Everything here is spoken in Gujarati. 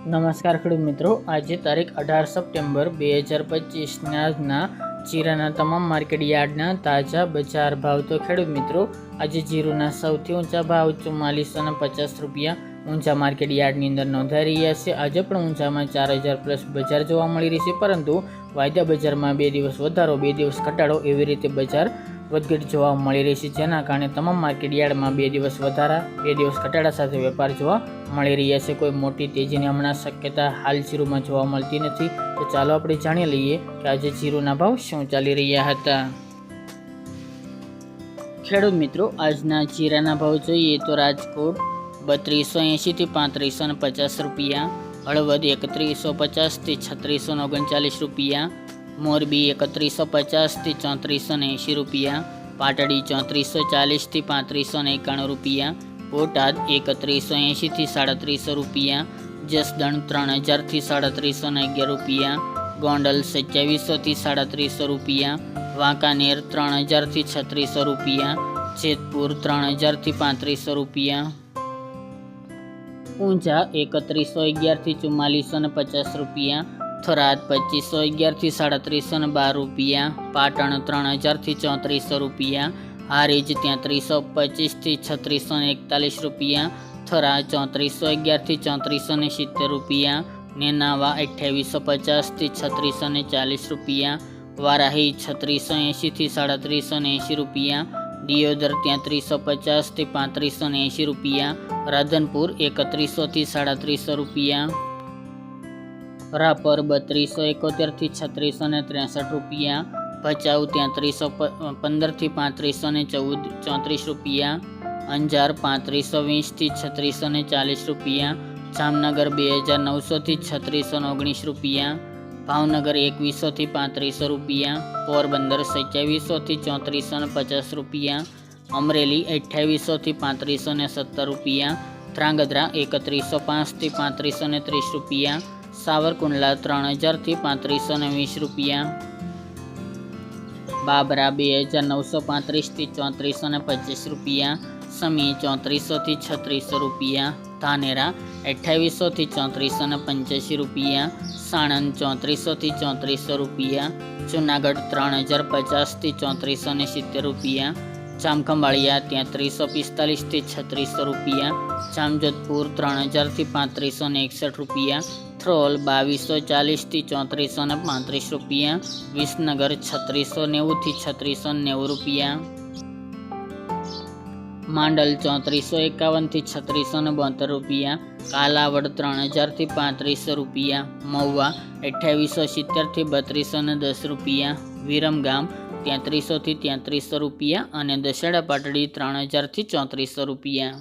નમસ્કાર ખેડૂત મિત્રો, આજે તારીખ 18 સપ્ટેમ્બર 2025ના આજના જીરાના તમામ માર્કેટ યાર્ડના તાજા બજાર ભાવ. તો ખેડૂત મિત્રો, આજે જીરુના સૌથી ઊંચા ભાવ 4450 રૂપિયા ઊંચા માર્કેટ યાર્ડની અંદર નોંધાઈ રહ્યા છે. આજે પણ ઊંચામાં 4000 પ્લસ બજાર જોવા મળી રહી છે, પરંતુ વાયદા બજારમાં 2 દિવસ વધારો 2 દિવસ ઘટાડો એવી રીતે બજાર વધઘટ જોવા મળી રહી છે, જેના કારણે તમામ માર્કેટ યાર્ડમાં 2 દિવસ વધારા 2 દિવસ ઘટાડા સાથે વેપાર જોવા મળી રહ્યા છે. કોઈ મોટી તેજીની હમણાં શક્યતા હાલ જીરુમાં જોવા મળતી નથી. તો ચાલો આપણે જાણી લઈએ કે આજે જીરુના ભાવ શું ચાલી રહ્યા હતા. ખેડૂત મિત્રો, આજના જીરાના ભાવ જોઈએ તો રાજકોટ 3280 થી 3550 રૂપિયા, હળવદ 3150 થી 3639 રૂપિયા, મોરબી 3150 થી 3480 રૂપિયા, પાટડી 3440 થી 3591 રૂપિયા, બોટાદ 3180 થી 3700 રૂપિયા, જસદણ 3000 થી 3711 રૂપિયા, ગોંડલ 2700 થી 3700 રૂપિયા, વાંકાનેર 3000 થી 3600 રૂપિયા, જેતપુર 3000 થી 3500 રૂપિયા, ઊંઝા 3111 થી 4450 રૂપિયા, થરાદ 2511 થી 3712 રૂપિયા, પાટણ 3000 થી 3400 રૂપિયા, હારીજ 3325 થી 3641 રૂપિયા, થરા 3411 થી 3470 રૂપિયા, નેનાવા 2850 થી 3640 રૂપિયા, વારાહી 3680 થી 3780 રૂપિયા, દિયોદર 3350 થી 3580 રૂપિયા, રાધનપુર 3100 થી 3700 રૂપિયા, રાપર 3271 થી 3663 રૂપિયા, ભચાઉ 3315 થી 3534 રૂપિયા, અંજાર 3520 થી 3640 રૂપિયા, જામનગર 2900 થી 3619 રૂપિયા, ભાવનગર 2100 થી 3500 રૂપિયા, પોરબંદર 2700 થી 3450 રૂપિયા, અમરેલી 2800 થી 3517 રૂપિયા, ધ્રાંગધ્રા 3105 થી 3530 રૂપિયા, સાવરકુંડલા 3000 થી 3520 રૂપિયા, બાબરા 2935 થી 3425 રૂપિયા, સમી 3400 થી 3600 રૂપિયા, ધાનેરા 2800 થી 3485 રૂપિયા, સાણંદ 3400 થી 3400 રૂપિયા, જુનાગઢ 3050 થી 3470 રૂપિયા, જામખંભાળિયા 3345 થી 3600 રૂપિયા, જામજોધપુર 3000 થી 3561 રૂપિયા, થ્રોલ 2240 થી 3435 રૂપિયા, વિસનગર 3690 થી 3690 રૂપિયા, માંડલ 3451 થી 3672 રૂપિયા, કાલાવડ 3000 થી 3500 રૂપિયા, મહુવા 2870 થી 3210 રૂપિયા, વિરમગામ 3300 થી 3300 રૂપિયા અને દશેડા પાટડી 3000 થી 3400 રૂપિયા.